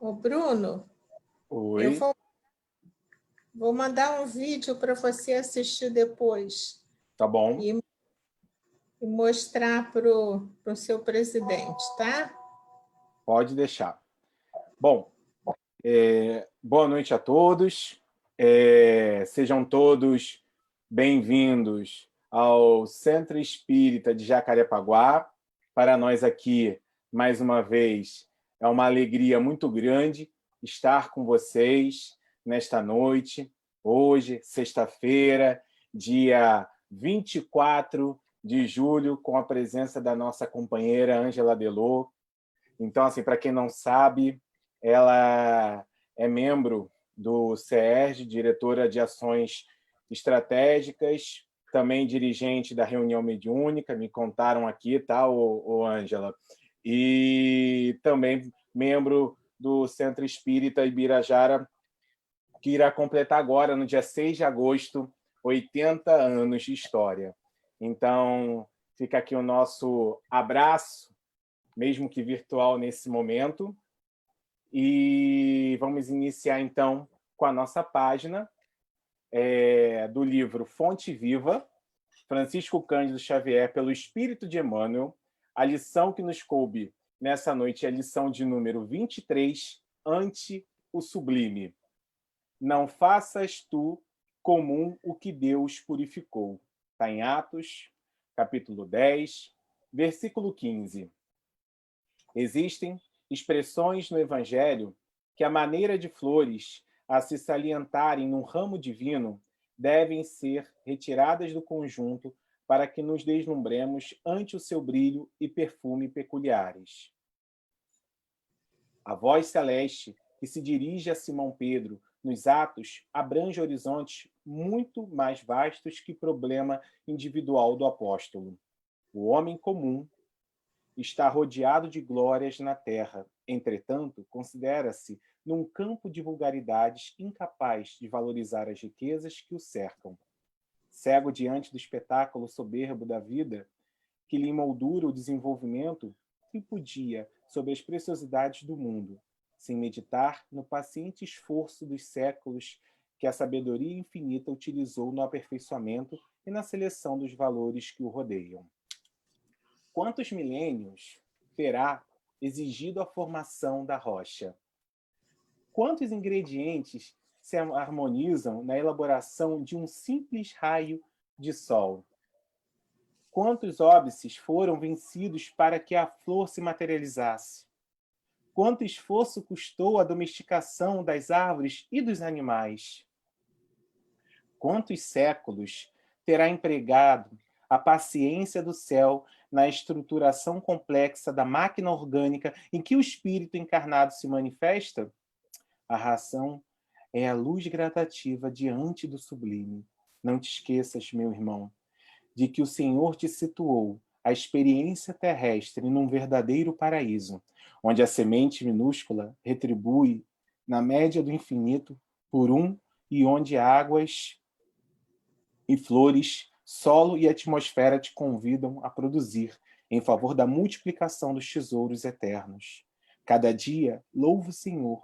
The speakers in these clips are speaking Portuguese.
Ô, Bruno, eu Oi. vou mandar um vídeo para você assistir depois Tá bom. e mostrar para o seu presidente, tá? Pode deixar. Bom, boa noite a todos. Sejam todos bem-vindos ao Centro Espírita de Jacarepaguá. Para nós aqui, mais uma vez, é uma alegria muito grande estar com vocês nesta noite, hoje, sexta-feira, dia 24 de julho, com a presença da nossa companheira Ângela Delô. Então, assim, para quem não sabe, ela é membro do CERJ, diretora de ações estratégicas, também dirigente da reunião mediúnica, me contaram aqui, tá, Ângela? E também membro do Centro Espírita Ibirajara, que irá completar agora, no dia 6 de agosto, 80 anos de história. Então, fica aqui o nosso abraço, mesmo que virtual nesse momento. E vamos iniciar, então, com a nossa página do livro Fonte Viva, Francisco Cândido Xavier, pelo Espírito de Emmanuel. A lição que nos coube nessa noite é a lição de número 23, Ante o Sublime. Não faças tu comum o que Deus purificou. Está em Atos, capítulo 10, versículo 15. Existem expressões no Evangelho que, à maneira de flores a se salientarem num ramo divino, devem ser retiradas do conjunto para que nos deslumbremos ante o seu brilho e perfume peculiares. A voz celeste que se dirige a Simão Pedro nos Atos abrange horizontes muito mais vastos que o problema individual do apóstolo. O homem comum está rodeado de glórias na terra. Entretanto, considera-se num campo de vulgaridades incapaz de valorizar as riquezas que o cercam. Cego diante do espetáculo soberbo da vida, que lhe moldura o desenvolvimento, tripudia sobre as preciosidades do mundo, sem meditar no paciente esforço dos séculos que a sabedoria infinita utilizou no aperfeiçoamento e na seleção dos valores que o rodeiam. Quantos milênios terá exigido a formação da rocha? Quantos ingredientes se harmonizam na elaboração de um simples raio de sol? Quantos óbices foram vencidos para que a flor se materializasse? Quanto esforço custou a domesticação das árvores e dos animais? Quantos séculos terá empregado a paciência do céu na estruturação complexa da máquina orgânica em que o espírito encarnado se manifesta? A razão é a luz gradativa diante do sublime. Não te esqueças, meu irmão, de que o Senhor te situou a experiência terrestre num verdadeiro paraíso, onde a semente minúscula retribui, na média do infinito, por um, e onde águas e flores, solo e atmosfera te convidam a produzir em favor da multiplicação dos tesouros eternos. Cada dia, louva o Senhor,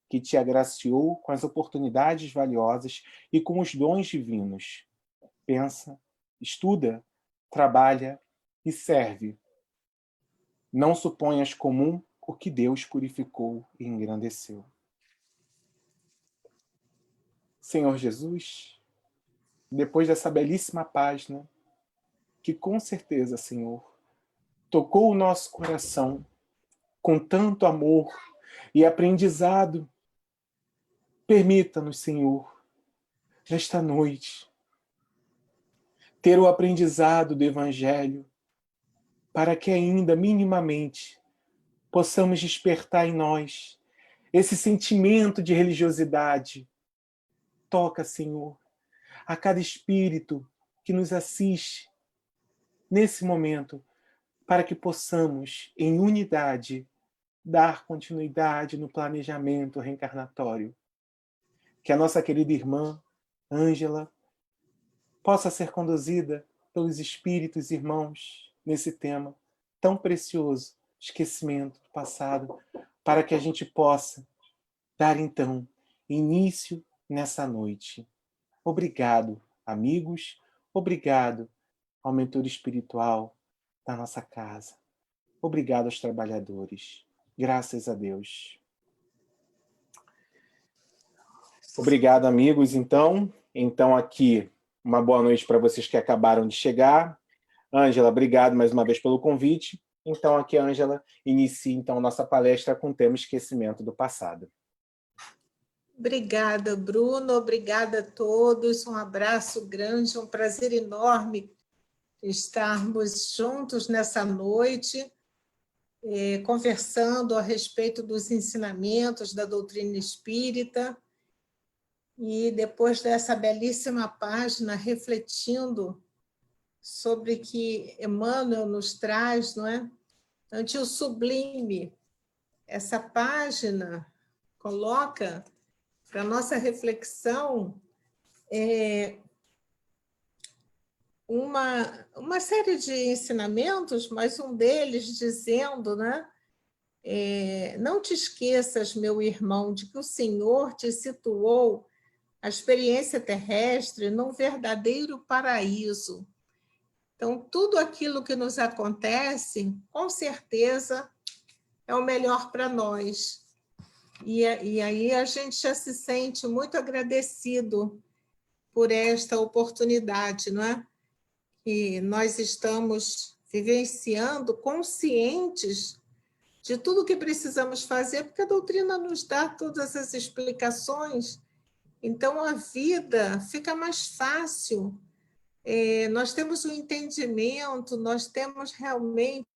que te agraciou com as oportunidades valiosas e com os dons divinos. Pensa, estuda, trabalha e serve. Não suponhas comum o que Deus purificou e engrandeceu. Senhor Jesus, depois dessa belíssima página, que com certeza, Senhor, tocou o nosso coração com tanto amor e aprendizado, permita-nos, Senhor, nesta noite, ter o aprendizado do Evangelho, para que ainda minimamente possamos despertar em nós esse sentimento de religiosidade. Toca, Senhor, a cada espírito que nos assiste nesse momento, para que possamos, em unidade, dar continuidade no planejamento reencarnatório. Que a nossa querida irmã, Ângela, possa ser conduzida pelos espíritos irmãos nesse tema tão precioso, esquecimento do passado, para que a gente possa dar, então, início nessa noite. Obrigado, amigos. Obrigado ao mentor espiritual da nossa casa. Obrigado aos trabalhadores. Graças a Deus. Obrigado, amigos. Então aqui, uma boa noite para vocês que acabaram de chegar. Ângela, obrigado mais uma vez pelo convite. Então, aqui a Ângela inicia então nossa palestra com o tema esquecimento do passado. Obrigada, Bruno. Obrigada a todos. Um abraço grande, um prazer enorme estarmos juntos nessa noite, conversando a respeito dos ensinamentos da doutrina espírita. E depois dessa belíssima página, refletindo sobre que Emmanuel nos traz, não é? Ante o sublime, essa página coloca para nossa reflexão uma série de ensinamentos, mas um deles dizendo, né? Não te esqueças, meu irmão, de que o Senhor te situou a experiência terrestre num verdadeiro paraíso. Então, tudo aquilo que nos acontece, com certeza, é o melhor para nós. E aí a gente já se sente muito agradecido por esta oportunidade, não é? E nós estamos vivenciando conscientes de tudo que precisamos fazer, porque a doutrina nos dá todas as explicações. Então, a vida fica mais fácil. Nós temos o entendimento, nós temos realmente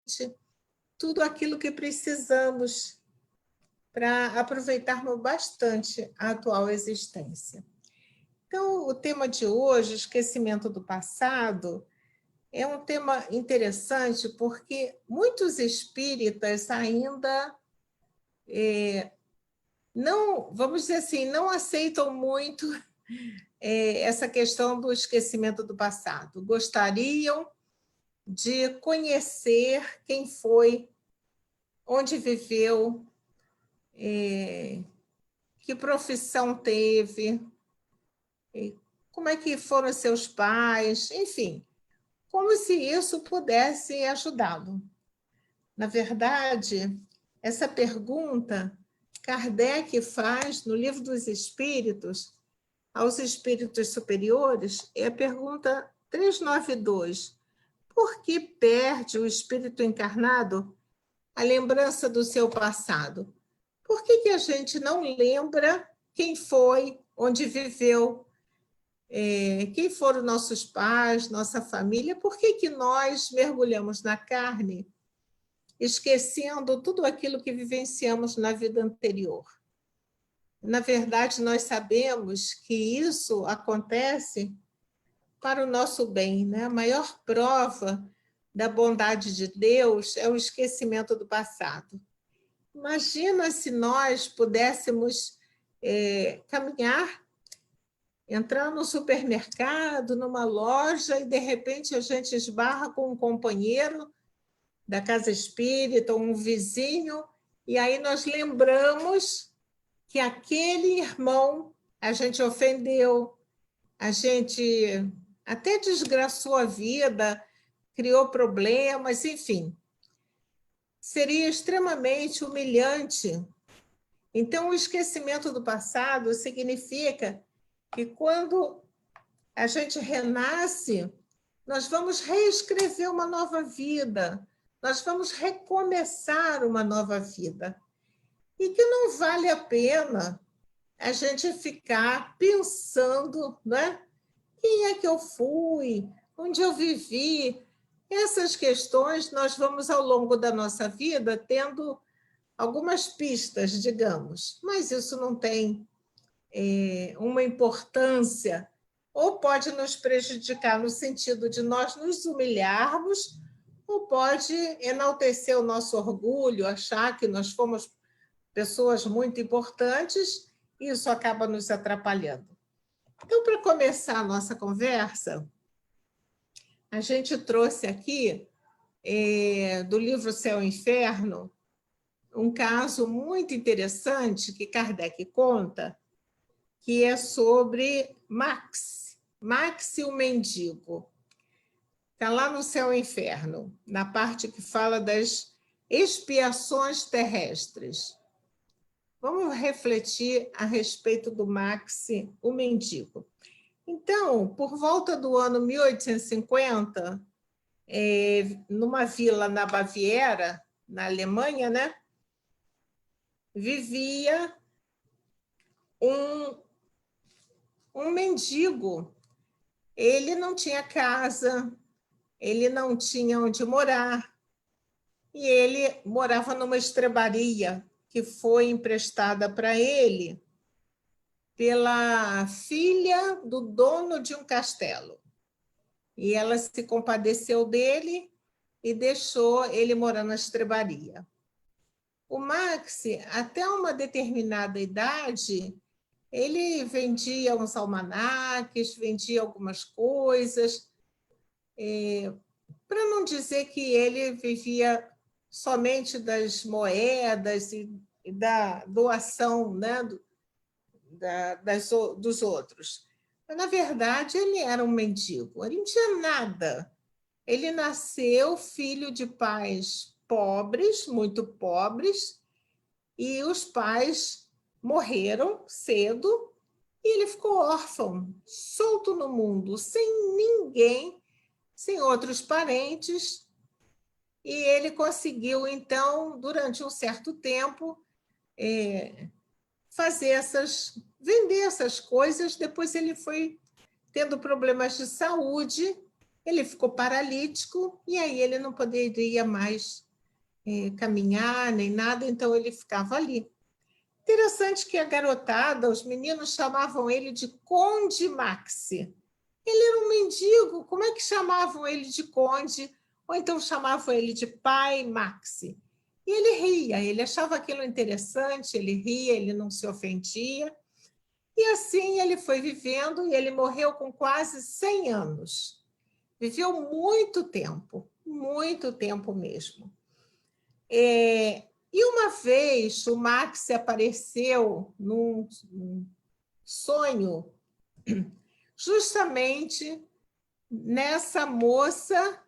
tudo aquilo que precisamos para aproveitarmos bastante a atual existência. Então, o tema de hoje, esquecimento do passado, é um tema interessante porque muitos espíritas ainda não, vamos dizer assim, não aceitam muito essa questão do esquecimento do passado. Gostariam de conhecer quem foi, onde viveu, que profissão teve, como é que foram seus pais, enfim, como se isso pudesse ajudá-lo. Na verdade, essa pergunta Kardec faz no Livro dos Espíritos aos espíritos superiores, é a pergunta 392. Por que perde o espírito encarnado a lembrança do seu passado? Por que a gente não lembra quem foi, onde viveu, quem foram nossos pais, nossa família? Por que nós mergulhamos na carne, esquecendo tudo aquilo que vivenciamos na vida anterior? Na verdade, nós sabemos que isso acontece para o nosso bem, né? A maior prova da bondade de Deus é o esquecimento do passado. Imagina se nós pudéssemos caminhar, entrar no supermercado, numa loja, e de repente a gente esbarra com um companheiro da casa espírita, um vizinho, e aí nós lembramos que aquele irmão a gente ofendeu, a gente até desgraçou a vida, criou problemas, enfim. Seria extremamente humilhante. Então, o esquecimento do passado significa que quando a gente renasce, nós vamos reescrever uma nova vida, nós vamos recomeçar uma nova vida. E que não vale a pena a gente ficar pensando, né? Quem é que eu fui? Onde eu vivi? Essas questões nós vamos, ao longo da nossa vida, tendo algumas pistas, digamos, mas isso não tem uma importância, ou pode nos prejudicar no sentido de nós nos humilharmos, ou pode enaltecer o nosso orgulho, achar que nós fomos pessoas muito importantes, e isso acaba nos atrapalhando. Então, para começar a nossa conversa, a gente trouxe aqui, do livro Céu e Inferno, um caso muito interessante que Kardec conta, que é sobre Max o mendigo. Está lá no Céu e Inferno, na parte que fala das expiações terrestres. Vamos refletir a respeito do Max, o mendigo. Então, por volta do ano 1850, numa vila na Baviera, na Alemanha, né, vivia um mendigo. Ele não tinha casa, ele não tinha onde morar, e ele morava numa estrebaria que foi emprestada para ele pela filha do dono de um castelo. E ela se compadeceu dele e deixou ele morar na estrebaria. O Max, até uma determinada idade, ele vendia uns almanaques, vendia algumas coisas, para não dizer que ele vivia somente das moedas e da doação, né, dos outros. Mas, na verdade, ele era um mendigo, ele não tinha nada. Ele nasceu filho de pais pobres, muito pobres, e os pais morreram cedo e ele ficou órfão, solto no mundo, sem ninguém, sem outros parentes. E ele conseguiu, então, durante um certo tempo, vender essas coisas. Depois ele foi tendo problemas de saúde, ele ficou paralítico e aí ele não poderia mais caminhar nem nada, então ele ficava ali. Interessante que a garotada, os meninos chamavam ele de Conde Maxi. Ele era um mendigo, como é que chamavam ele de Conde? Ou então chamavam ele de Pai Maxi. E ele ria, ele achava aquilo interessante, ele ria, ele não se ofendia. E assim ele foi vivendo e ele morreu com quase 100 anos. Viveu muito tempo mesmo. E uma vez o Max apareceu num sonho, justamente nessa moça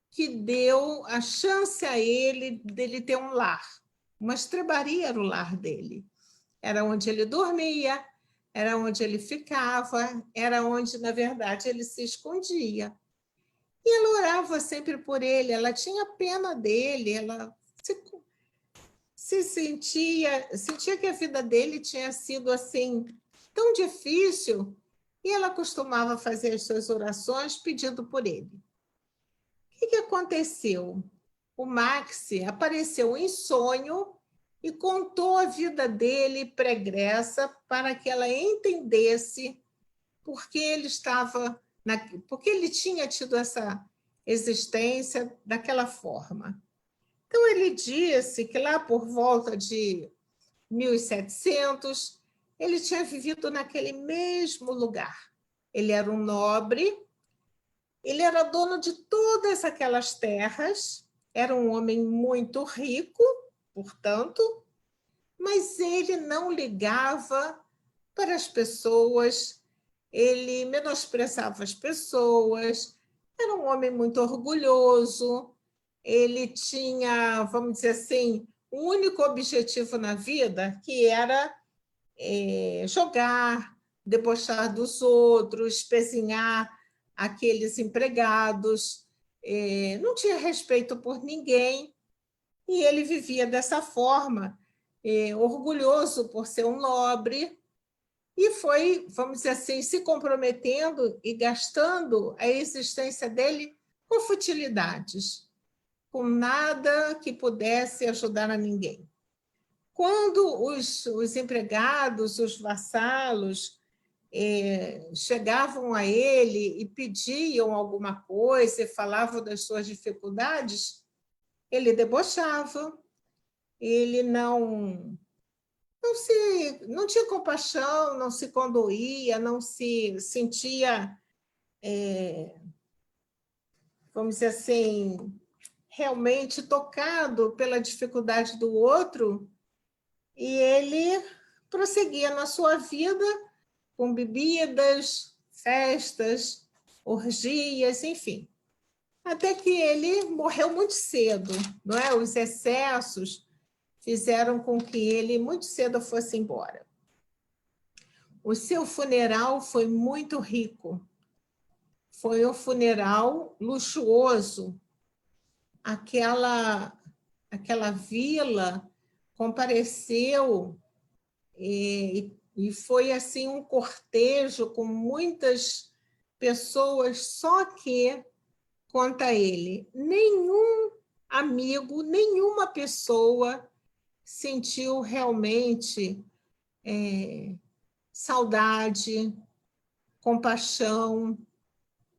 que deu a chance a ele dele ter um lar. Uma estrebaria era o lar dele. Era onde ele dormia, era onde ele ficava, era onde, na verdade, ele se escondia. E ela orava sempre por ele, ela tinha pena dele, ela se sentia que a vida dele tinha sido assim tão difícil, e ela costumava fazer as suas orações pedindo por ele. O que aconteceu? O Max apareceu em sonho e contou a vida dele pregressa para que ela entendesse porque ele tinha tido essa existência daquela forma. Então ele disse que lá por volta de 1700 ele tinha vivido naquele mesmo lugar. Ele era um nobre, ele era dono de todas aquelas terras, era um homem muito rico, portanto, mas ele não ligava para as pessoas, ele menosprezava as pessoas, era um homem muito orgulhoso, ele tinha, vamos dizer assim, um único objetivo na vida, que era jogar, debochar dos outros, espezinhar aqueles empregados, não tinha respeito por ninguém, e ele vivia dessa forma, orgulhoso por ser um nobre, e foi, vamos dizer assim, se comprometendo e gastando a existência dele com futilidades, com nada que pudesse ajudar a ninguém. Quando os empregados, os vassalos, chegavam a ele e pediam alguma coisa e falavam das suas dificuldades, ele debochava, ele não tinha compaixão, não se condoía, não se sentia, vamos dizer assim, realmente tocado pela dificuldade do outro, e ele prosseguia na sua vida com bebidas, festas, orgias, enfim. Até que ele morreu muito cedo, não é? Os excessos fizeram com que ele muito cedo fosse embora. O seu funeral foi muito rico. Foi um funeral luxuoso. Aquela vila compareceu e foi assim um cortejo com muitas pessoas, só que, conta ele, nenhum amigo, nenhuma pessoa sentiu realmente saudade, compaixão.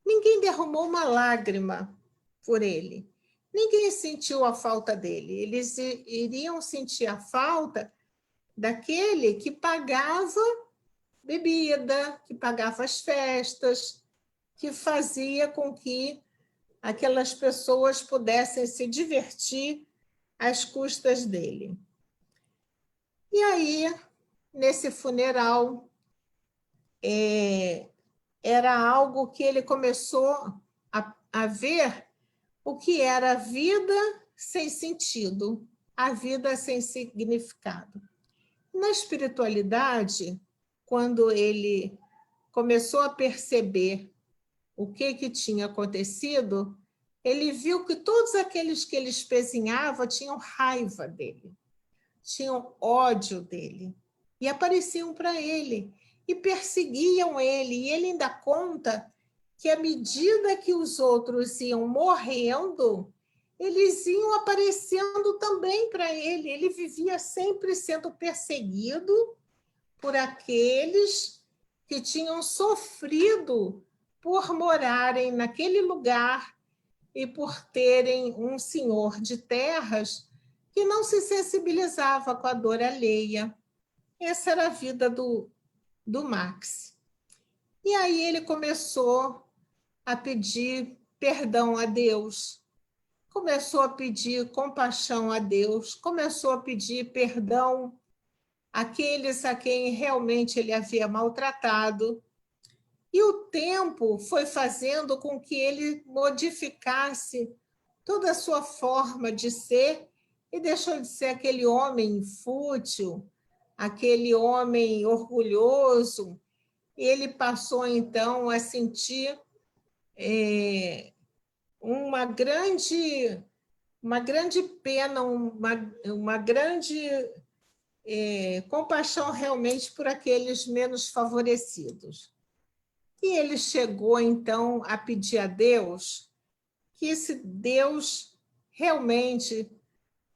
Ninguém derramou uma lágrima por ele. Ninguém sentiu a falta dele. Eles iriam sentir a falta daquele que pagava bebida, que pagava as festas, que fazia com que aquelas pessoas pudessem se divertir às custas dele. E aí, nesse funeral, era algo que ele começou a ver o que era a vida sem sentido, a vida sem significado. Na espiritualidade, quando ele começou a perceber o que tinha acontecido, ele viu que todos aqueles que ele espezinhava tinham raiva dele, tinham ódio dele, e apareciam para ele, e perseguiam ele, e ele ainda conta que, à medida que os outros iam morrendo, eles iam aparecendo também para ele. Ele vivia sempre sendo perseguido por aqueles que tinham sofrido por morarem naquele lugar e por terem um senhor de terras que não se sensibilizava com a dor alheia. Essa era a vida do Max. E aí ele começou a pedir perdão a Deus, começou a pedir compaixão a Deus, começou a pedir perdão àqueles a quem realmente ele havia maltratado. E o tempo foi fazendo com que ele modificasse toda a sua forma de ser e deixou de ser aquele homem fútil, aquele homem orgulhoso. Ele passou, então, a sentir uma grande pena, uma grande compaixão realmente por aqueles menos favorecidos. E ele chegou, então, a pedir a Deus que esse Deus realmente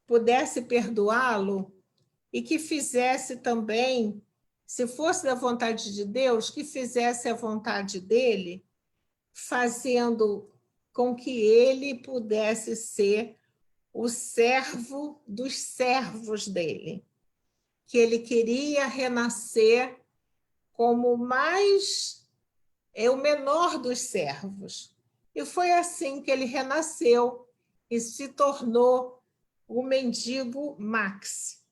pudesse perdoá-lo e que fizesse também, se fosse da vontade de Deus, que fizesse a vontade dele, fazendo com que ele pudesse ser o servo dos servos dele, que ele queria renascer como o menor dos servos. E foi assim que ele renasceu e se tornou o mendigo Max.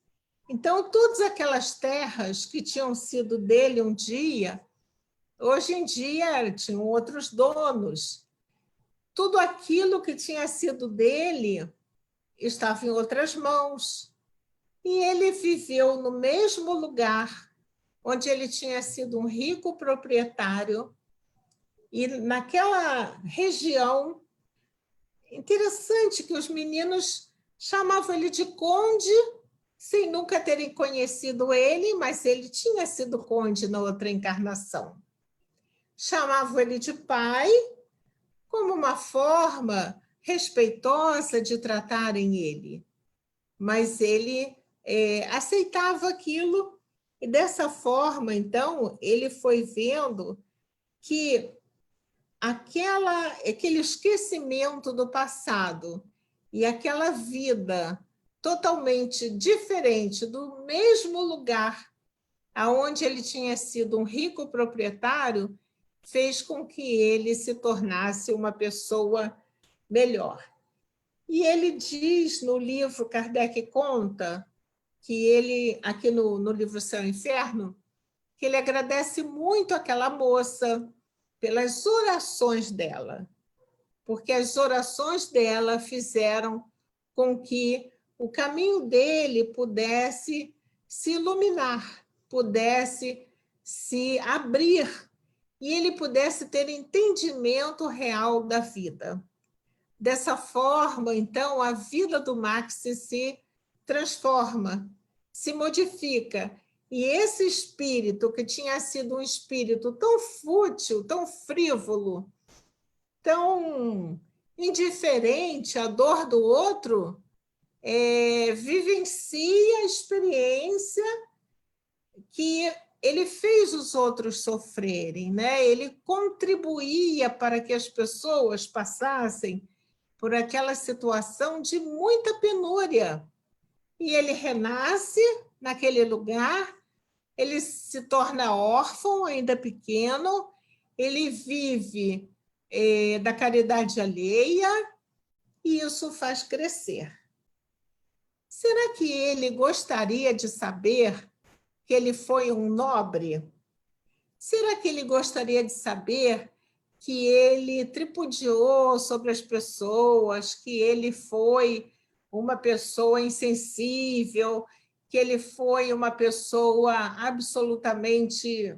Então, todas aquelas terras que tinham sido dele um dia, hoje em dia tinham outros donos. Tudo aquilo que tinha sido dele estava em outras mãos. E ele viveu no mesmo lugar onde ele tinha sido um rico proprietário. E naquela região, interessante que os meninos chamavam ele de conde, sem nunca terem conhecido ele, mas ele tinha sido conde na outra encarnação. Chamavam ele de pai, como uma forma respeitosa de tratarem ele. Mas ele aceitava aquilo, e dessa forma, então, ele foi vendo que aquele esquecimento do passado e aquela vida totalmente diferente do mesmo lugar aonde ele tinha sido um rico proprietário, fez com que ele se tornasse uma pessoa melhor. E ele diz no livro, Kardec conta, que ele, aqui no livro Céu e Inferno, que ele agradece muito àquela moça pelas orações dela, porque as orações dela fizeram com que o caminho dele pudesse se iluminar, pudesse se abrir e ele pudesse ter entendimento real da vida. Dessa forma, então, a vida do Max se transforma, se modifica. E esse espírito, que tinha sido um espírito tão fútil, tão frívolo, tão indiferente à dor do outro, vivencia a experiência que ele fez os outros sofrerem, né? Ele contribuía para que as pessoas passassem por aquela situação de muita penúria. E ele renasce naquele lugar, ele se torna órfão, ainda pequeno, ele vive da caridade alheia, e isso faz crescer. Será que ele gostaria de saber que ele foi um nobre? Será que ele gostaria de saber que ele tripudiou sobre as pessoas, que ele foi uma pessoa insensível, que ele foi uma pessoa absolutamente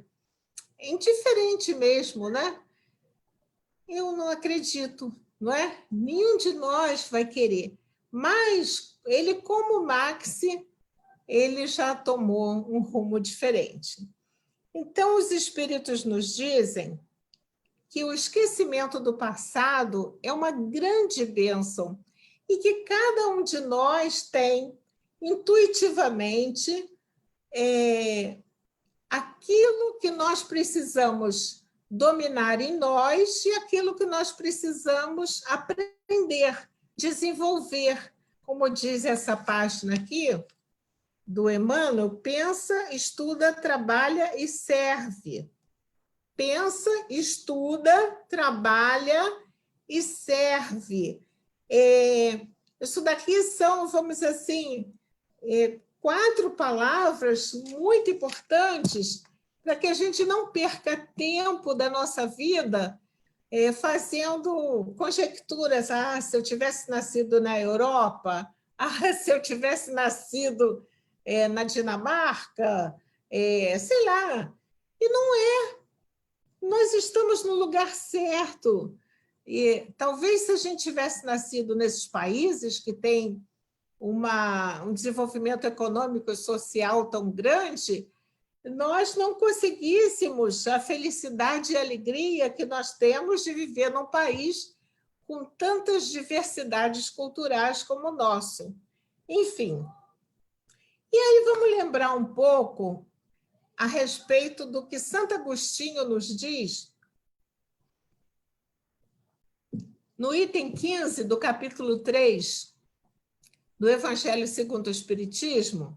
indiferente mesmo, né? Eu não acredito, não é? Nenhum de nós vai querer. Mas ele, como Maxi, ele já tomou um rumo diferente. Então, os espíritos nos dizem que o esquecimento do passado é uma grande bênção e que cada um de nós tem, intuitivamente, aquilo que nós precisamos dominar em nós e aquilo que nós precisamos aprender, desenvolver. Como diz essa página aqui, do Emmanuel, pensa, estuda, trabalha e serve. Pensa, estuda, trabalha e serve. Isso daqui são, vamos dizer assim, 4 palavras muito importantes para que a gente não perca tempo da nossa vida fazendo conjecturas. Se eu tivesse nascido na Europa, se eu tivesse nascido na Dinamarca, sei lá. E não é. Nós estamos no lugar certo. E talvez se a gente tivesse nascido nesses países que têm um desenvolvimento econômico e social tão grande, nós não conseguíssemos a felicidade e a alegria que nós temos de viver num país com tantas diversidades culturais como o nosso. Enfim. E aí vamos lembrar um pouco a respeito do que Santo Agostinho nos diz no item 15 do capítulo 3 do Evangelho segundo o Espiritismo,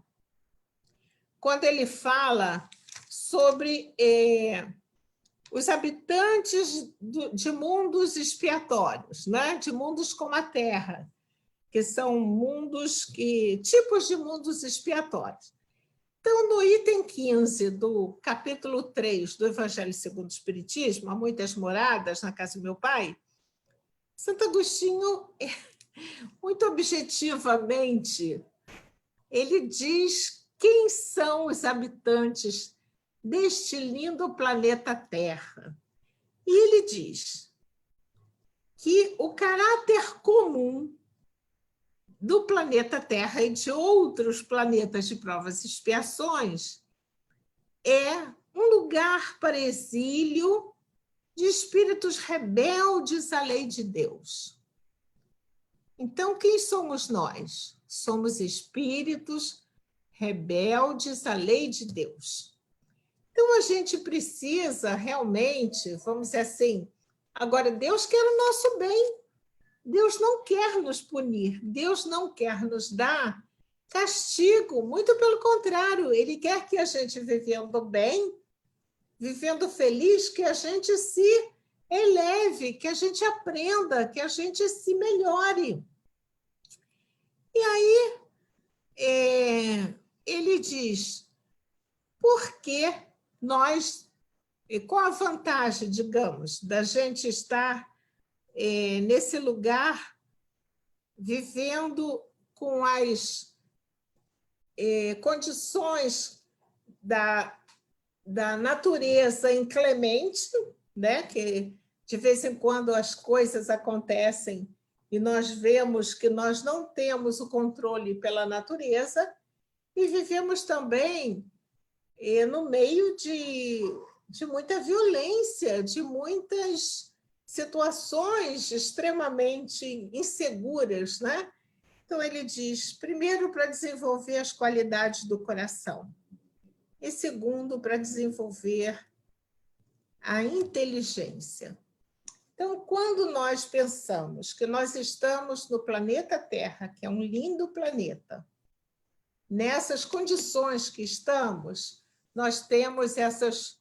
quando ele fala sobre os habitantes de mundos expiatórios, né? De mundos como a Terra, que são tipos de mundos expiatórios. Então, no item 15 do capítulo 3 do Evangelho segundo o Espiritismo, Há Muitas Moradas na Casa do Meu Pai, Santo Agostinho, muito objetivamente, ele diz quem são os habitantes deste lindo planeta Terra. E ele diz que o caráter comum do planeta Terra e de outros planetas de provas e expiações é um lugar para exílio de espíritos rebeldes à lei de Deus. Então, quem somos nós? Somos espíritos rebeldes à lei de Deus. Então, a gente precisa realmente, vamos dizer assim, agora, Deus quer o nosso bem. Deus não quer nos punir, Deus não quer nos dar castigo, muito pelo contrário, Ele quer que a gente, vivendo bem, vivendo feliz, que a gente se eleve, que a gente aprenda, que a gente se melhore. E aí ele diz, por que nós, qual a vantagem, digamos, da gente estar nesse lugar vivendo com as condições da natureza inclemente, né? Que de vez em quando as coisas acontecem e nós vemos que nós não temos o controle pela natureza, e vivemos também no meio de muita violência, de muitas situações extremamente inseguras, né? Então, ele diz, primeiro, para desenvolver as qualidades do coração, e segundo, para desenvolver a inteligência. Então, quando nós pensamos que nós estamos no planeta Terra, que é um lindo planeta, nessas condições que estamos, nós temos essas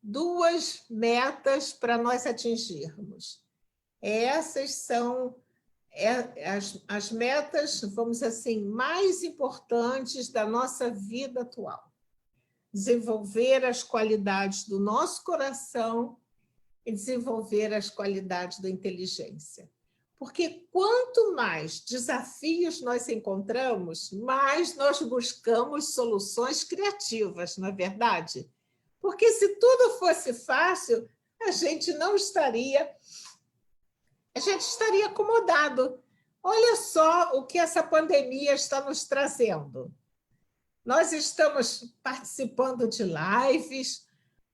duas metas para nós atingirmos. Essas são as metas, vamos dizer assim, mais importantes da nossa vida atual. Desenvolver as qualidades do nosso coração e desenvolver as qualidades da inteligência. Porque quanto mais desafios nós encontramos, mais nós buscamos soluções criativas, não é verdade? Porque se tudo fosse fácil, a gente estaria acomodado. Olha só o que essa pandemia está nos trazendo. Nós estamos participando de lives,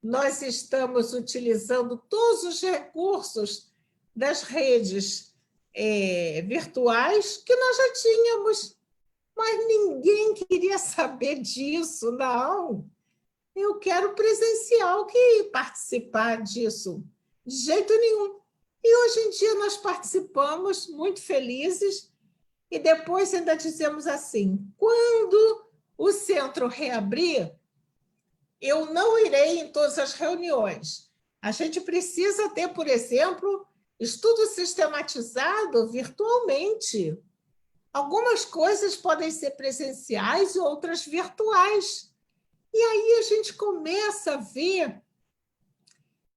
nós estamos utilizando todos os recursos das redes virtuais que nós já tínhamos, mas ninguém queria saber disso, não. Eu quero presencial que participar disso, de jeito nenhum. E hoje em dia nós participamos muito felizes e depois ainda dizemos assim, quando o centro reabrir, eu não irei em todas as reuniões. A gente precisa ter, por exemplo, estudo sistematizado virtualmente. Algumas coisas podem ser presenciais e outras virtuais. E aí a gente começa a ver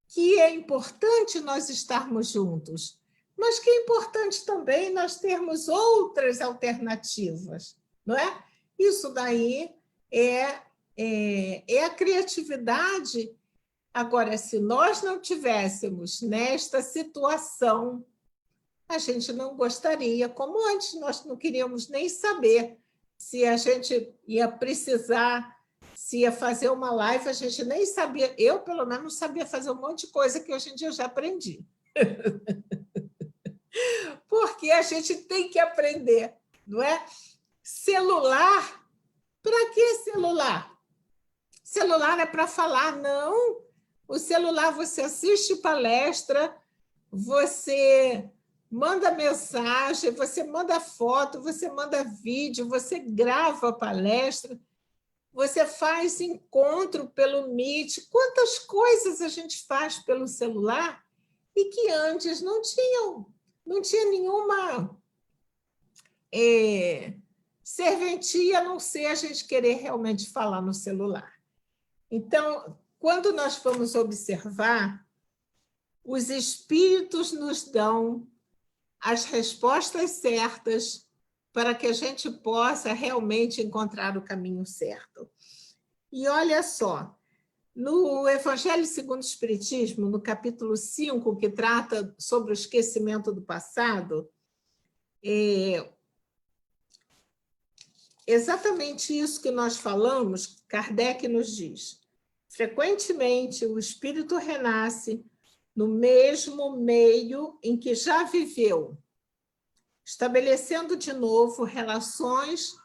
que é importante nós estarmos juntos, mas que é importante também nós termos outras alternativas, não é? Isso daí é a criatividade. Agora, se nós não tivéssemos nesta situação, a gente não gostaria, como antes, nós não queríamos nem saber se a gente ia precisar, se ia fazer uma live, a gente nem sabia. Eu, pelo menos, não sabia fazer um monte de coisa que hoje em dia eu já aprendi. Porque a gente tem que aprender, não é? Celular, para que celular? Celular é para falar, não. O celular você assiste palestra, você manda mensagem, você manda foto, você manda vídeo, você grava palestra, você faz encontro pelo Meet. Quantas coisas a gente faz pelo celular e que antes não tinha nenhuma serventia, a não ser a gente querer realmente falar no celular. Então, quando nós formos observar, os espíritos nos dão as respostas certas para que a gente possa realmente encontrar o caminho certo. E olha só, no Evangelho segundo o Espiritismo, no capítulo 5, que trata sobre o esquecimento do passado, exatamente isso que nós falamos, Kardec nos diz. Frequentemente, o espírito renasce no mesmo meio em que já viveu, estabelecendo de novo relações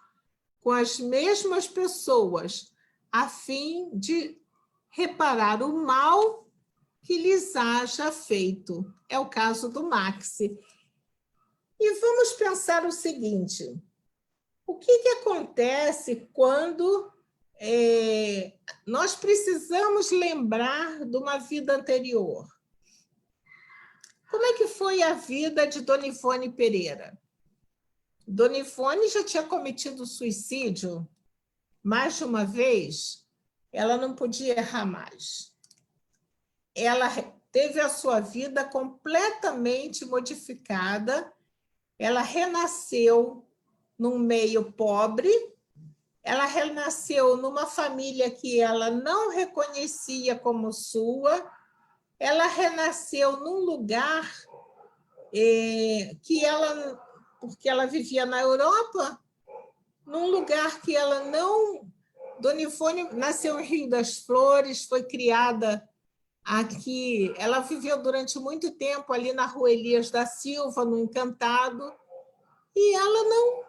com as mesmas pessoas, a fim de reparar o mal que lhes haja feito. É o caso do Maxi. E vamos pensar o seguinte, o que acontece quando nós precisamos lembrar de uma vida anterior? Como é que foi a vida de Dona Ivone Pereira? Dona Ivone já tinha cometido suicídio mais de uma vez, ela não podia errar mais. Ela teve a sua vida completamente modificada, ela renasceu num meio pobre, ela renasceu numa família que ela não reconhecia como sua, ela renasceu num lugar que ela, porque ela vivia na Europa, num lugar que ela não... Dona Ivone nasceu em Rio das Flores, foi criada aqui, ela viveu durante muito tempo ali na Rua Elias da Silva, no Encantado, e ela não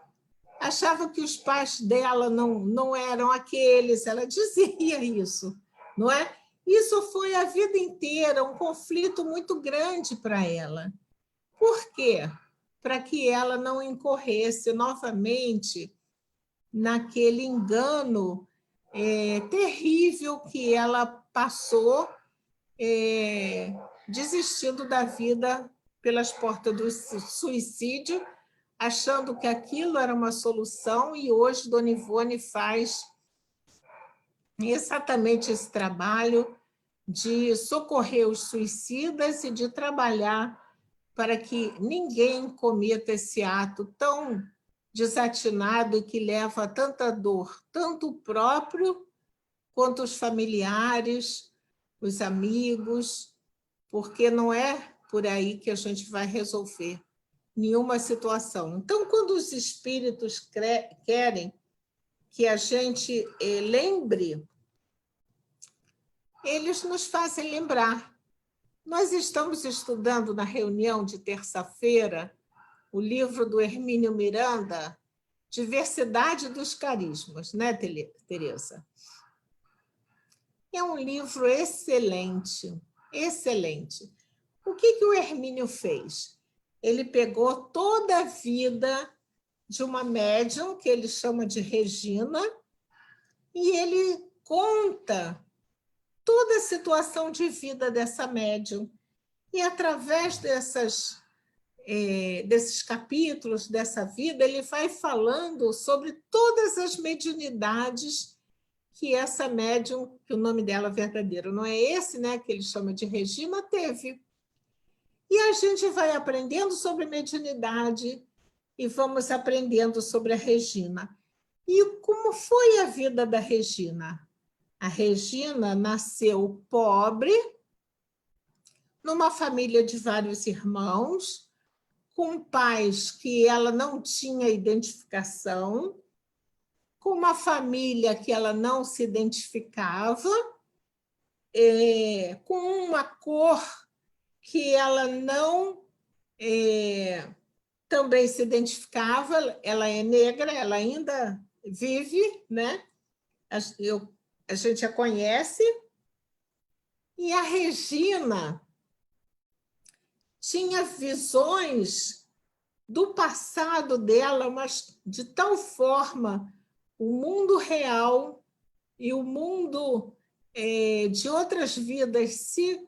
achava que os pais dela não eram aqueles, ela dizia isso, não é? Isso foi a vida inteira um conflito muito grande para ela. Por quê? Para que ela não incorresse novamente naquele engano terrível que ela passou, desistindo da vida pelas portas do suicídio, achando que aquilo era uma solução, e hoje Dona Ivone faz exatamente esse trabalho de socorrer os suicidas e de trabalhar para que ninguém cometa esse ato tão desatinado e que leva a tanta dor, tanto o próprio quanto os familiares, os amigos, porque não é por aí que a gente vai resolver nenhuma situação. Então, quando os espíritos querem que a gente lembre, eles nos fazem lembrar. Nós estamos estudando na reunião de terça-feira o livro do Hermínio Miranda, Diversidade dos Carismas, né, Tereza? É um livro excelente, excelente. O que o Hermínio fez? Ele pegou toda a vida de uma médium, que ele chama de Regina, e ele conta toda a situação de vida dessa médium. E, através desses capítulos, dessa vida, ele vai falando sobre todas as mediunidades que essa médium, que o nome dela verdadeiro não é esse, né, que ele chama de Regina, teve. E a gente vai aprendendo sobre mediunidade e vamos aprendendo sobre a Regina. E como foi a vida da Regina? A Regina nasceu pobre, numa família de vários irmãos, com pais que ela não tinha identificação, com uma família que ela não se identificava, com uma cor que ela não também se identificava. Ela é negra, ela ainda vive, né? A gente a conhece. E a Regina tinha visões do passado dela, mas de tal forma o mundo real e o mundo de outras vidas se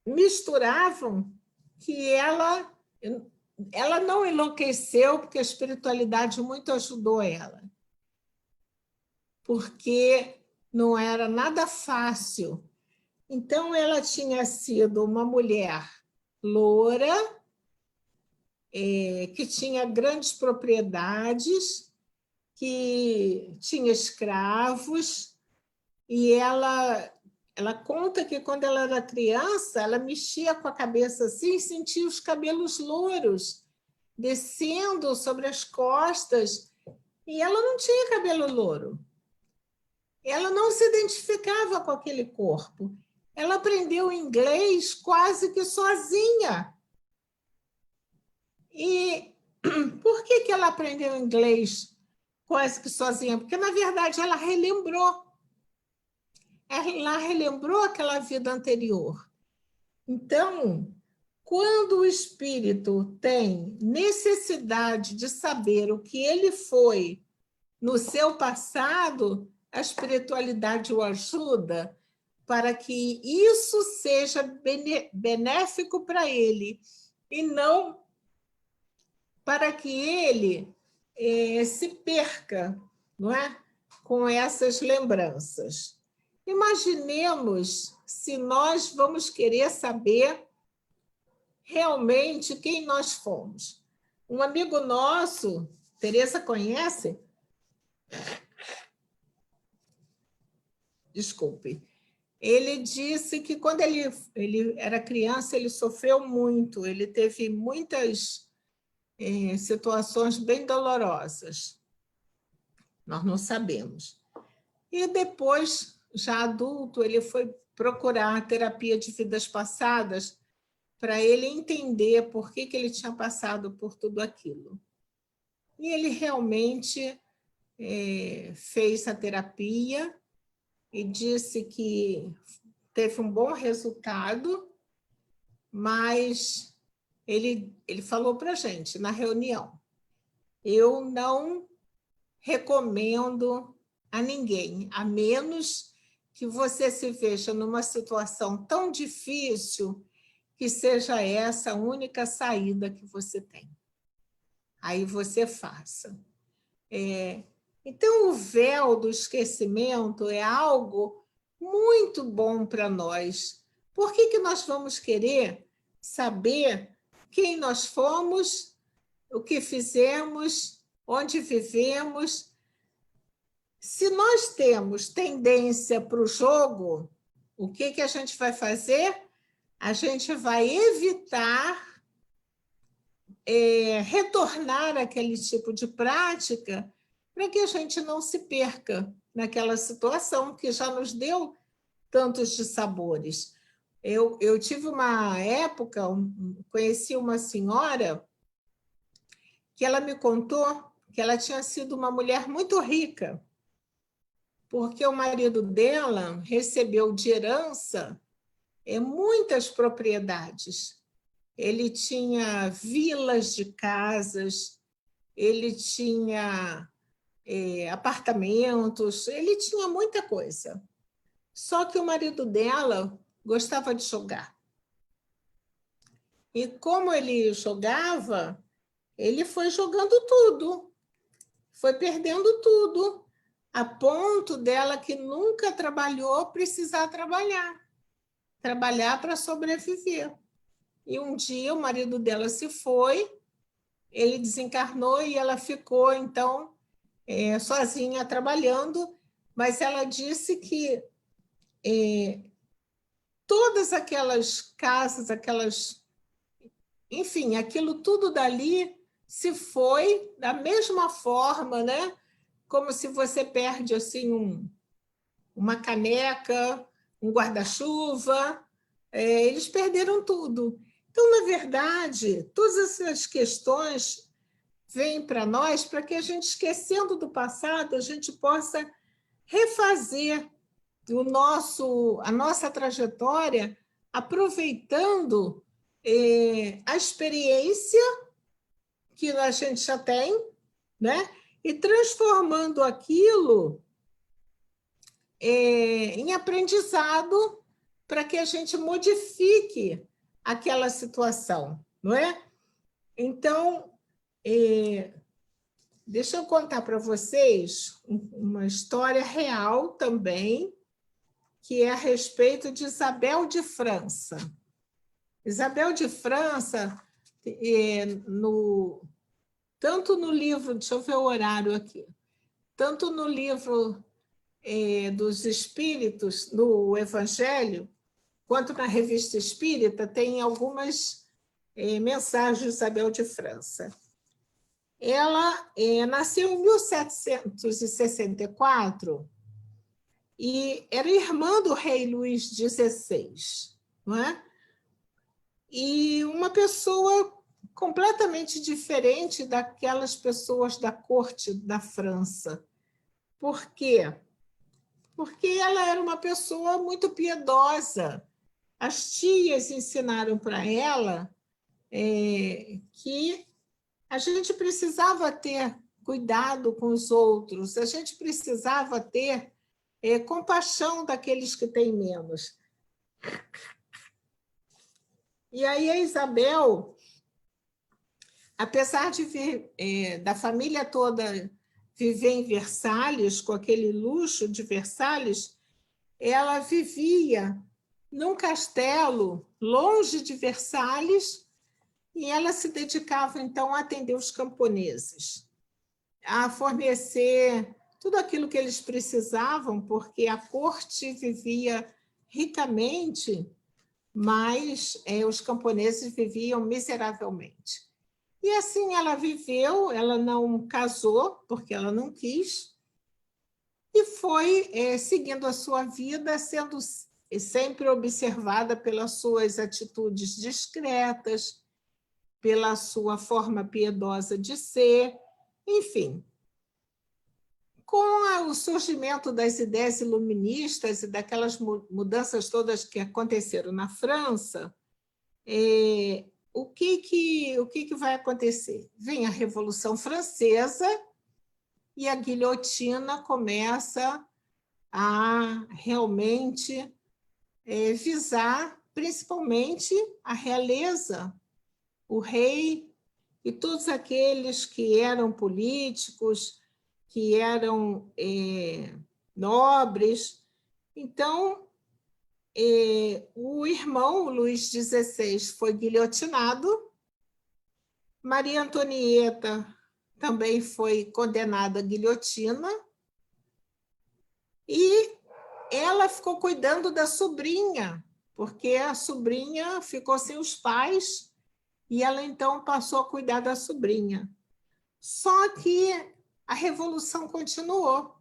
misturavam, que ela não enlouqueceu, porque a espiritualidade muito ajudou ela. Porque não era nada fácil. Então, ela tinha sido uma mulher loura, que tinha grandes propriedades, que tinha escravos, e ela conta que, quando ela era criança, ela mexia com a cabeça assim e sentia os cabelos louros descendo sobre as costas, e ela não tinha cabelo louro. Ela não se identificava com aquele corpo. Ela aprendeu inglês quase que sozinha. E por que ela aprendeu inglês quase que sozinha? Porque, na verdade, ela relembrou. Ela relembrou aquela vida anterior. Então, quando o espírito tem necessidade de saber o que ele foi no seu passado, a espiritualidade o ajuda para que isso seja benéfico para ele, e não para que ele se perca, não é? Com essas lembranças. Imaginemos se nós vamos querer saber realmente quem nós fomos. Um amigo nosso, Tereza conhece? Desculpe. Ele disse que quando ele era criança, ele sofreu muito, ele teve muitas situações bem dolorosas. Nós não sabemos. E depois, já adulto, ele foi procurar a terapia de vidas passadas para ele entender por que ele tinha passado por tudo aquilo. E ele realmente fez a terapia e disse que teve um bom resultado, mas ele falou para a gente na reunião: eu não recomendo a ninguém, a menos que você se veja numa situação tão difícil que seja essa a única saída que você tem. Aí você faça. Então, o véu do esquecimento é algo muito bom para nós. Por que nós vamos querer saber quem nós fomos, o que fizemos, onde vivemos? Se nós temos tendência para o jogo, o que a gente vai fazer? A gente vai evitar retornar àquele tipo de prática para que a gente não se perca naquela situação que já nos deu tantos dissabores. Eu tive uma época, conheci uma senhora que ela me contou que ela tinha sido uma mulher muito rica, porque o marido dela recebeu de herança muitas propriedades. Ele tinha vilas de casas, ele tinha apartamentos, ele tinha muita coisa. Só que o marido dela gostava de jogar. E como ele jogava, ele foi jogando tudo, foi perdendo tudo, a ponto dela que nunca trabalhou precisar trabalhar para sobreviver. E um dia o marido dela se foi, ele desencarnou e ela ficou, então, sozinha trabalhando, mas ela disse que todas aquelas casas, enfim, aquilo tudo dali se foi da mesma forma, né? Como se você perde assim uma caneca, um guarda-chuva, eles perderam tudo. Então, na verdade, todas essas questões vêm para nós para que a gente, esquecendo do passado, a gente possa refazer a nossa trajetória, aproveitando a experiência que a gente já tem, né? E transformando aquilo em aprendizado para que a gente modifique aquela situação, não é? Então, deixa eu contar para vocês uma história real também, que é a respeito de Isabel de França. Isabel de França, tanto no livro, deixa eu ver o horário aqui, tanto no livro dos Espíritos, no Evangelho, quanto na Revista Espírita, tem algumas mensagens de Isabel de França. Ela nasceu em 1764 e era irmã do rei Luís XVI, não é? E uma pessoa completamente diferente daquelas pessoas da corte da França. Por quê? Porque ela era uma pessoa muito piedosa. As tias ensinaram para ela que a gente precisava ter cuidado com os outros, a gente precisava ter compaixão daqueles que têm menos. E aí a Isabel, apesar de da família toda viver em Versalhes, com aquele luxo de Versalhes, ela vivia num castelo longe de Versalhes e ela se dedicava, então, a atender os camponeses, a fornecer tudo aquilo que eles precisavam, porque a corte vivia ricamente, mas os camponeses viviam miseravelmente. E assim ela viveu, ela não casou, porque ela não quis, e foi seguindo a sua vida, sendo sempre observada pelas suas atitudes discretas, pela sua forma piedosa de ser, enfim. Com o surgimento das ideias iluministas e daquelas mudanças todas que aconteceram na França, o que vai acontecer? Vem a Revolução Francesa e a guilhotina começa a realmente visar principalmente a realeza, o rei e todos aqueles que eram políticos, que eram nobres. Então, o irmão, Luís XVI, foi guilhotinado, Maria Antonieta também foi condenada à guilhotina, e ela ficou cuidando da sobrinha, porque a sobrinha ficou sem os pais, e ela então passou a cuidar da sobrinha. Só que a revolução continuou,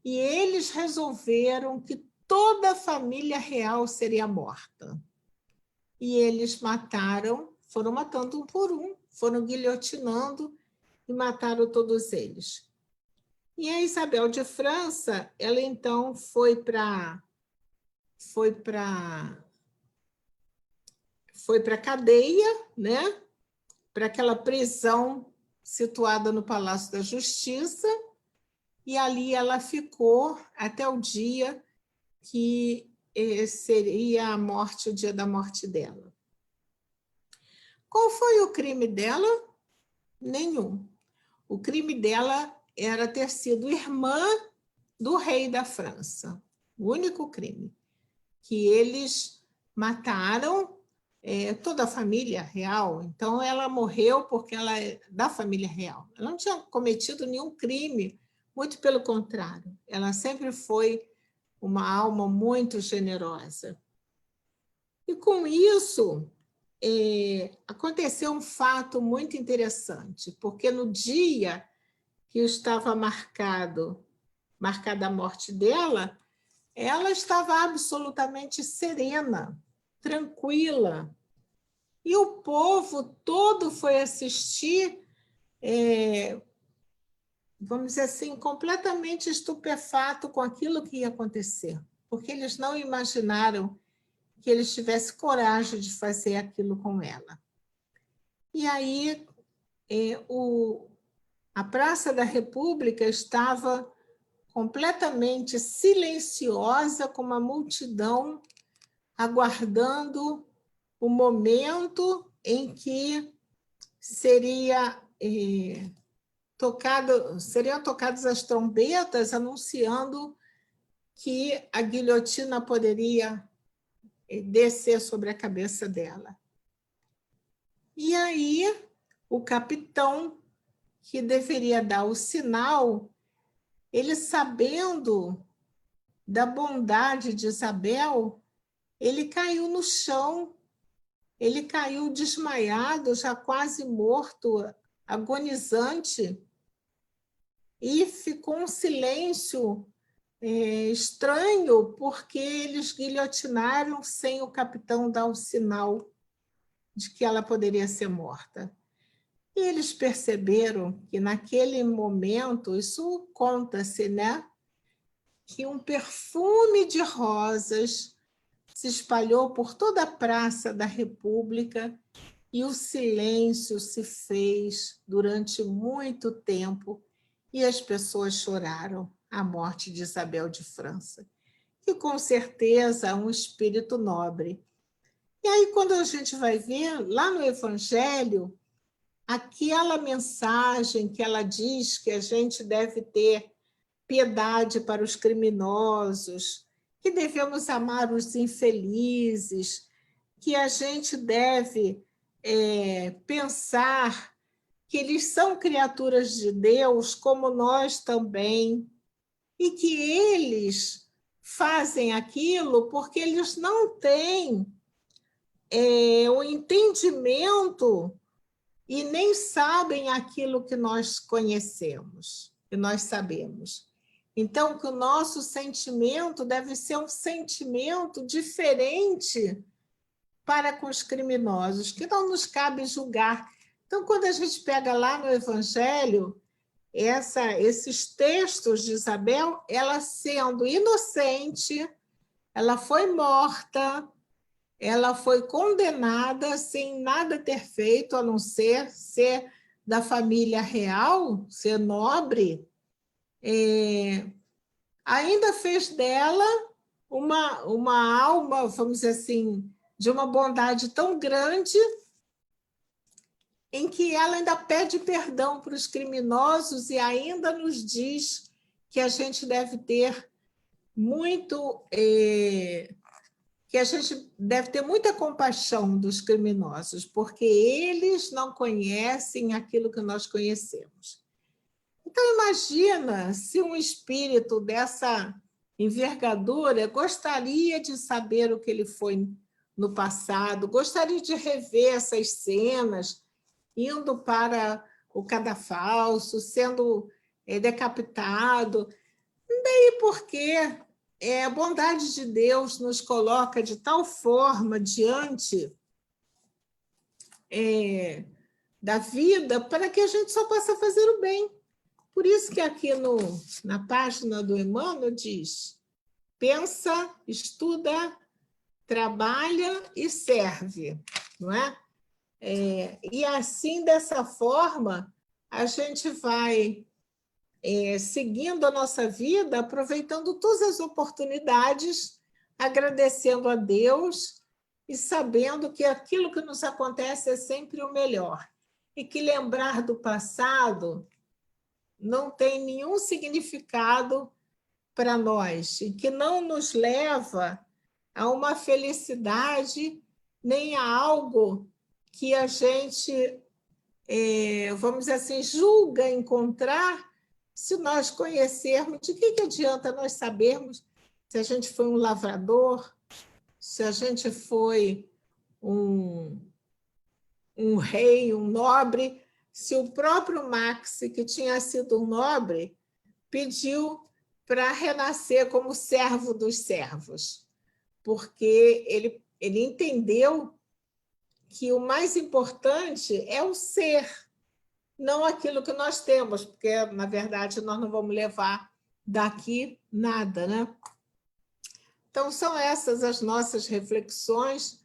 e eles resolveram que toda a família real seria morta. E eles foram matando um por um, foram guilhotinando e mataram todos eles. E a Isabel de França, ela então foi para a cadeia, né? Para aquela prisão situada no Palácio da Justiça, e ali ela ficou até o dia que seria a morte, o dia da morte dela. Qual foi o crime dela? Nenhum. O crime dela era ter sido irmã do rei da França. O único crime. Que eles mataram toda a família real. Então, ela morreu porque ela é da família real. Ela não tinha cometido nenhum crime, muito pelo contrário. Ela sempre foi uma alma muito generosa. E com isso, aconteceu um fato muito interessante, porque no dia que estava marcada a morte dela, ela estava absolutamente serena, tranquila. E o povo todo foi assistir, vamos dizer assim, completamente estupefato com aquilo que ia acontecer, porque eles não imaginaram que eles tivessem coragem de fazer aquilo com ela. E aí, a Praça da República estava completamente silenciosa, com uma multidão aguardando o momento em que seriam tocadas as trombetas anunciando que a guilhotina poderia descer sobre a cabeça dela. E aí, o capitão, que deveria dar o sinal, ele, sabendo da bondade de Isabel, ele caiu no chão, ele caiu desmaiado, já quase morto, agonizante, e ficou um silêncio estranho, porque eles guilhotinaram sem o capitão dar o sinal de que ela poderia ser morta. E eles perceberam que, naquele momento, isso conta-se, né? Que um perfume de rosas se espalhou por toda a Praça da República e o silêncio se fez durante muito tempo e as pessoas choraram a morte de Isabel de França, que com certeza é um espírito nobre. E aí, quando a gente vai ver, lá no Evangelho, aquela mensagem que ela diz que a gente deve ter piedade para os criminosos, que devemos amar os infelizes, que a gente deve pensar que eles são criaturas de Deus, como nós também, e que eles fazem aquilo porque eles não têm o entendimento e nem sabem aquilo que nós conhecemos, que nós sabemos. Então, que o nosso sentimento deve ser um sentimento diferente para com os criminosos, que não nos cabe julgar. Então, quando a gente pega lá no Evangelho, esses textos de Isabel, ela sendo inocente, ela foi morta, ela foi condenada sem nada ter feito, a não ser da família real, ser nobre, ainda fez dela uma alma, vamos dizer assim, de uma bondade tão grande, em que ela ainda pede perdão para os criminosos e ainda nos diz que a gente deve ter que a gente deve ter muita compaixão dos criminosos, porque eles não conhecem aquilo que nós conhecemos. Então, imagina se um espírito dessa envergadura gostaria de saber o que ele foi no passado, gostaria de rever essas cenas, indo para o cadafalso, sendo decapitado. E por quê? A bondade de Deus nos coloca de tal forma diante da vida para que a gente só possa fazer o bem. Por isso que aqui na página do Emmanuel diz: pensa, estuda, trabalha e serve, não é? E assim, dessa forma, a gente vai seguindo a nossa vida, aproveitando todas as oportunidades, agradecendo a Deus e sabendo que aquilo que nos acontece é sempre o melhor. E que lembrar do passado não tem nenhum significado para nós, e que não nos leva a uma felicidade, nem a algo que a gente, vamos dizer assim, julga encontrar. Se nós conhecermos, de que adianta nós sabermos se a gente foi um lavrador, se a gente foi um rei, um nobre, se o próprio Max, que tinha sido um nobre, pediu para renascer como servo dos servos, porque ele entendeu que o mais importante é o ser, não aquilo que nós temos, porque, na verdade, nós não vamos levar daqui nada, né? Então, são essas as nossas reflexões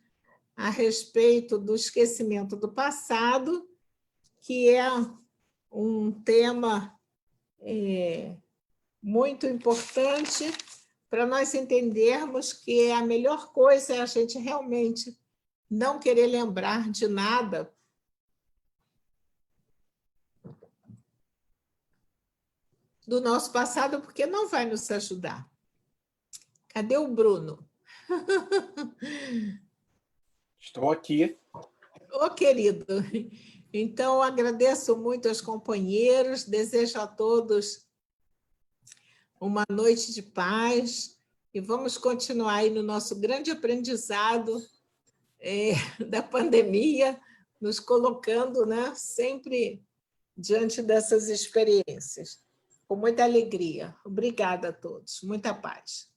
a respeito do esquecimento do passado, que é um tema muito importante para nós entendermos que a melhor coisa é a gente realmente não querer lembrar de nada, do nosso passado, porque não vai nos ajudar. Cadê o Bruno? Estou aqui. Ô, querido, então agradeço muito aos companheiros, desejo a todos uma noite de paz e vamos continuar aí no nosso grande aprendizado da pandemia, nos colocando, né, sempre diante dessas experiências, com muita alegria. Obrigada a todos, muita paz.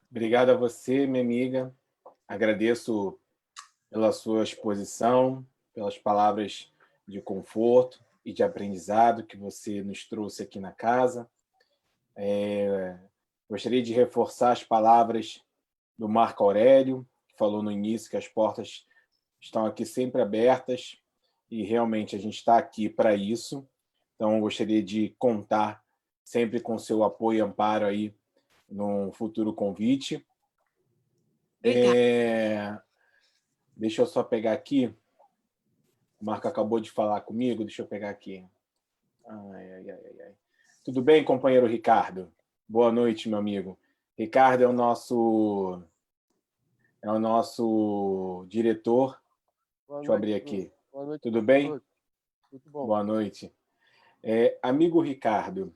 Obrigado a você, minha amiga. Agradeço pela sua exposição, pelas palavras de conforto e de aprendizado que você nos trouxe aqui na casa. Gostaria de reforçar as palavras do Marco Aurélio, que falou no início que as portas estão aqui sempre abertas e realmente a gente está aqui para isso. Então, gostaria de contar sempre com seu apoio e amparo aí num futuro convite. Deixa eu só pegar aqui O Marco acabou de falar comigo, deixa eu pegar aqui. Ai. Tudo bem, companheiro Ricardo? Boa noite, meu amigo. Ricardo é o nosso diretor. Deixa eu abrir aqui. Boa noite. Tudo bem? Tudo bom. Boa noite. Amigo Ricardo,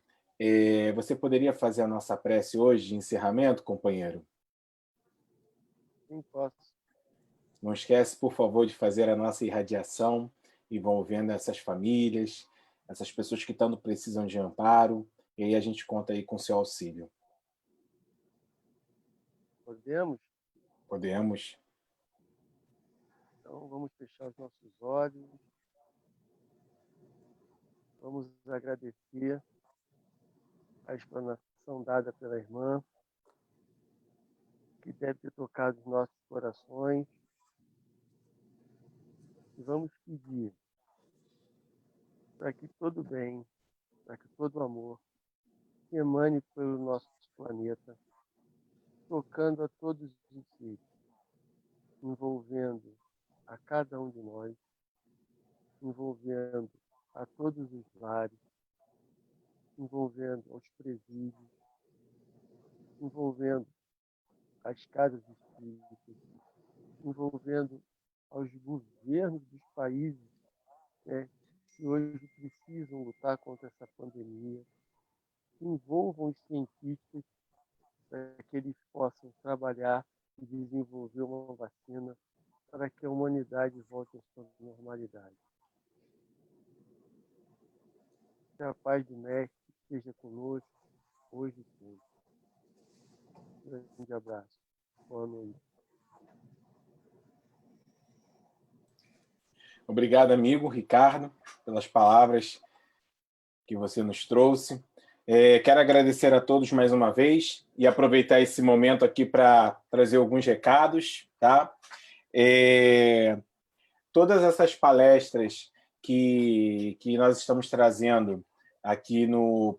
você poderia fazer a nossa prece hoje de encerramento, companheiro? Sim, posso. Não esquece, por favor, de fazer a nossa irradiação envolvendo essas famílias, essas pessoas que tanto precisam de amparo, e aí a gente conta aí com o seu auxílio. Podemos? Podemos? Então, vamos fechar os nossos olhos. Vamos agradecer a explanação dada pela irmã, que deve ter tocado os nossos corações. E vamos pedir para que todo bem, para que todo amor se emane pelo nosso planeta, tocando a todos os seres, envolvendo a cada um de nós, envolvendo a todos os lares, envolvendo aos presídios, envolvendo as casas espíritas, envolvendo aos governos dos países, né, que hoje precisam lutar contra essa pandemia, que envolvam os cientistas para que eles possam trabalhar e desenvolver uma vacina para que a humanidade volte à sua normalidade. Que a paz do Mestre esteja conosco hoje e sempre. Um grande abraço. Boa noite. Obrigado, amigo Ricardo, pelas palavras que você nos trouxe. Quero agradecer a todos mais uma vez e aproveitar esse momento aqui para trazer alguns recados, tá? Todas essas palestras que nós estamos trazendo aqui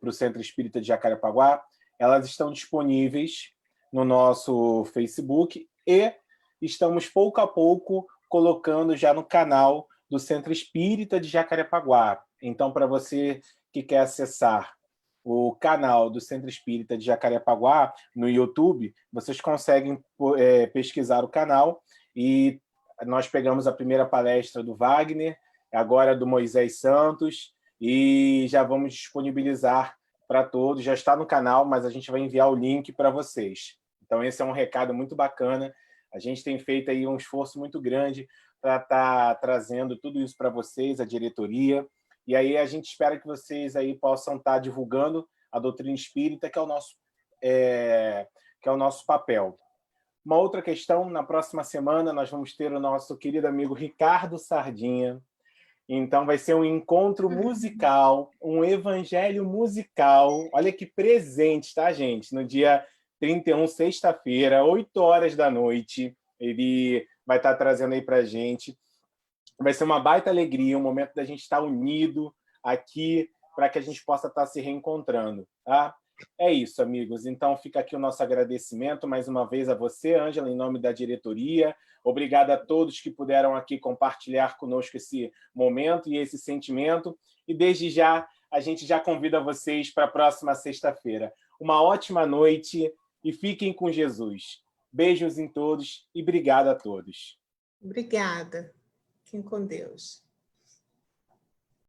para o Centro Espírita de Jacarepaguá, elas estão disponíveis no nosso Facebook e estamos pouco a pouco colocando já no canal do Centro Espírita de Jacarepaguá. Então, para você que quer acessar o canal do Centro Espírita de Jacarepaguá no YouTube, vocês conseguem pesquisar o canal e nós pegamos a primeira palestra do Wagner, agora do Moisés Santos, e já vamos disponibilizar para todos. Já está no canal, mas a gente vai enviar o link para vocês. Então, esse é um recado muito bacana. A gente tem feito aí um esforço muito grande para estar trazendo tudo isso para vocês, a diretoria. E aí a gente espera que vocês aí possam estar divulgando a doutrina espírita, que é o nosso papel. Uma outra questão, na próxima semana nós vamos ter o nosso querido amigo Ricardo Sardinha. Então vai ser um encontro musical, um evangelho musical. Olha que presente, tá, gente? No dia 31, sexta-feira, 8h, ele vai estar trazendo aí pra gente. Vai ser uma baita alegria, um momento da gente estar unido aqui para que a gente possa estar se reencontrando, tá? É isso, amigos. Então, fica aqui o nosso agradecimento mais uma vez a você, Ângela, em nome da diretoria. Obrigado a todos que puderam aqui compartilhar conosco esse momento e esse sentimento. E, desde já, a gente já convida vocês para a próxima sexta-feira. Uma ótima noite e fiquem com Jesus. Beijos em todos e obrigado a todos. Obrigada. Fiquem com Deus.